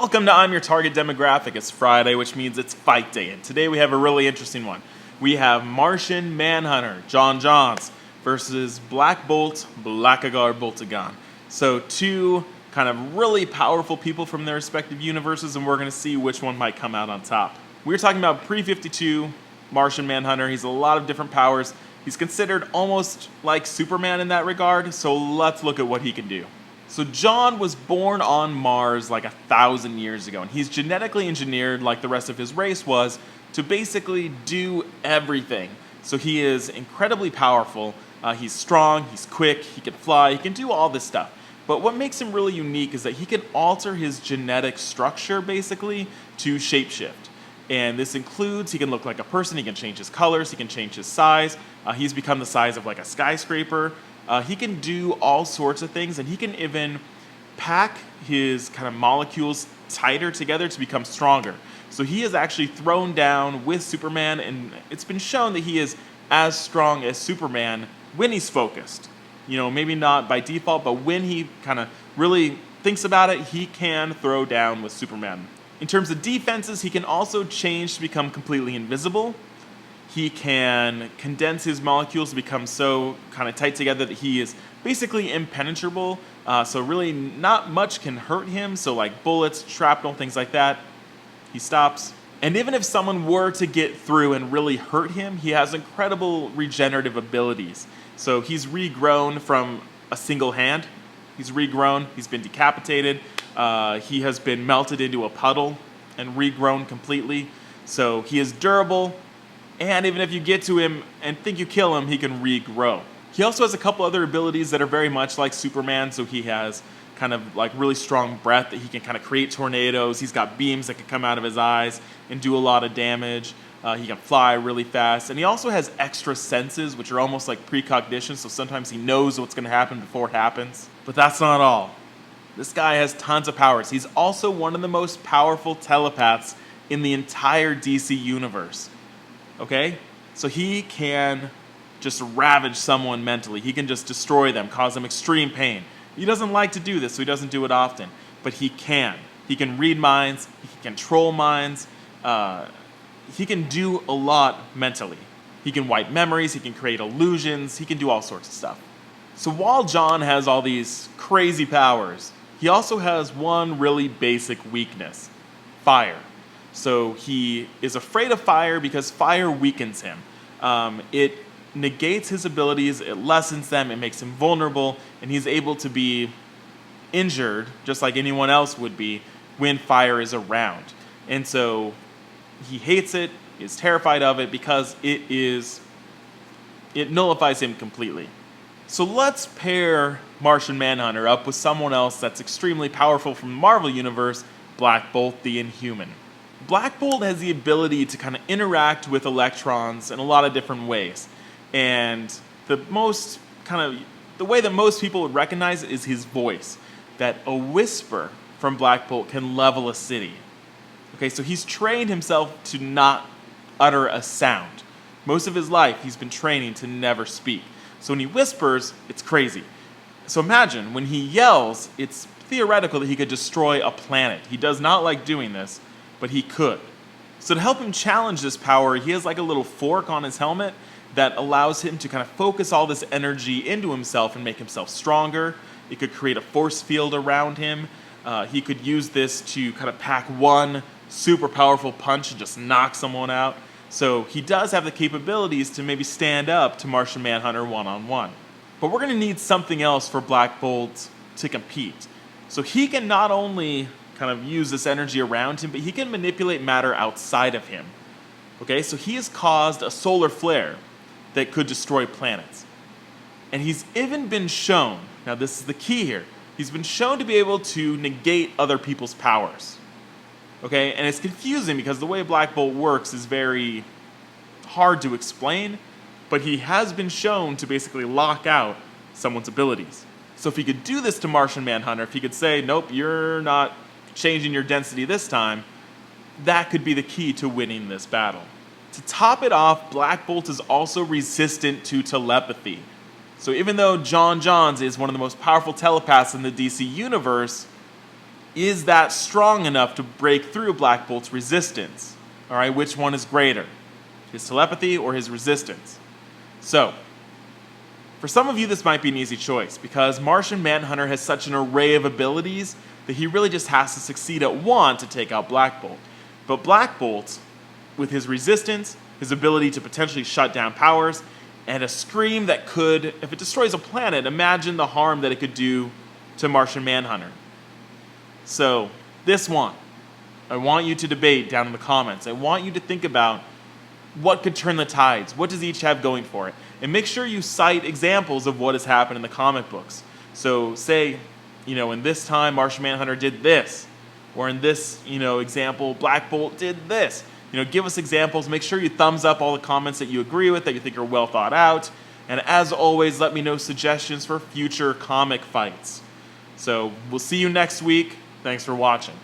Welcome to I'm Your Target Demographic. It's Friday, which means it's fight day, and today we have a really interesting one. We have Martian Manhunter, John Johns, versus Black Bolt, Blackagar Boltagon. So two kind of really powerful people from their respective universes, and we're going to see which one might come out on top. We're talking about pre-52 Martian Manhunter. He's a lot of different powers. He's considered almost like Superman in that regard, so let's look at what he can do. So John was born on Mars like 1,000 years ago, and he's genetically engineered, like the rest of his race was, to basically do everything. So he is incredibly powerful, he's strong, he's quick, he can fly, he can do all this stuff. But what makes him really unique is that he can alter his genetic structure, basically, to shapeshift. And this includes, he can look like a person, he can change his colors, he can change his size, he's become the size of like a skyscraper. He can do all sorts of things, and he can even pack his kind of molecules tighter together to become stronger. So he is actually thrown down with Superman, and it's been shown that he is as strong as Superman when he's focused. You know, maybe not by default, but when he kind of really thinks about it, he can throw down with Superman. In terms of defenses, he can also change to become completely invisible. He can condense his molecules to become so kind of tight together that he is basically impenetrable. So really not much can hurt him. So like bullets, shrapnel, things like that, he stops. And even if someone were to get through and really hurt him, he has incredible regenerative abilities. So he's regrown from a single hand. He's regrown, he's been decapitated. He has been melted into a puddle and regrown completely. So he is durable. And even if you get to him and think you kill him, he can regrow. He also has a couple other abilities that are very much like Superman. So he has kind of like really strong breath that he can kind of create tornadoes. He's got beams that can come out of his eyes and do a lot of damage. He can fly really fast. And he also has extra senses, which are almost like precognition. So sometimes he knows what's going to happen before it happens. But that's not all. This guy has tons of powers. He's also one of the most powerful telepaths in the entire DC universe. Okay? So he can just ravage someone mentally. He can just destroy them, cause them extreme pain. He doesn't like to do this, so he doesn't do it often. But he can. He can read minds. He can control minds. He can do a lot mentally. He can wipe memories. He can create illusions. He can do all sorts of stuff. So while John has all these crazy powers, he also has one really basic weakness: fire. So he is afraid of fire because fire weakens him. It negates his abilities, it lessens them, it makes him vulnerable, and he's able to be injured, just like anyone else would be, when fire is around. And so he hates it, is terrified of it, because it nullifies him completely. So let's pair Martian Manhunter up with someone else that's extremely powerful from the Marvel Universe, Black Bolt the Inhuman. Black Bolt has the ability to kind of interact with electrons in a lot of different ways. And the way that most people would recognize it is his voice. That a whisper from Black Bolt can level a city. Okay, so he's trained himself to not utter a sound. Most of his life, he's been training to never speak. So when he whispers, it's crazy. So imagine, when he yells, it's theoretical that he could destroy a planet. He does not like doing this, but he could. So to help him challenge this power, he has like a little fork on his helmet that allows him to kind of focus all this energy into himself and make himself stronger. It could create a force field around him. He could use this to kind of pack one super powerful punch and just knock someone out. So he does have the capabilities to maybe stand up to Martian Manhunter one-on-one. But we're going to need something else for Black Bolt to compete. So he can not only kind of use this energy around him, but he can manipulate matter outside of him. Okay, so he has caused a solar flare that could destroy planets. And he's even been shown, now this is the key here, he's been shown to be able to negate other people's powers. Okay, and it's confusing because the way Black Bolt works is very hard to explain, but he has been shown to basically lock out someone's abilities. So if he could do this to Martian Manhunter, if he could say, nope, you're not changing your density this time, that could be the key to winning this battle. To top it off, Black Bolt is also resistant to telepathy. So even though John Johns is one of the most powerful telepaths in the DC universe, is that strong enough to break through Black Bolt's resistance? All right, which one is greater? His telepathy or his resistance? So, for some of you, this might be an easy choice because Martian Manhunter has such an array of abilities that he really just has to succeed at one to take out Black Bolt. But Black Bolt, with his resistance, his ability to potentially shut down powers, and a scream that could, if it destroys a planet, imagine the harm that it could do to Martian Manhunter. So, this one, I want you to debate down in the comments. I want you to think about what could turn the tides. What does each have going for it? And make sure you cite examples of what has happened in the comic books. So say, in this time Martian Manhunter did this, or in this, example, Black Bolt did this. Give us examples. Make sure you thumbs up all the comments that you agree with, that you think are well thought out. And as always, let me know suggestions for future comic fights. So we'll see you next week. Thanks for watching.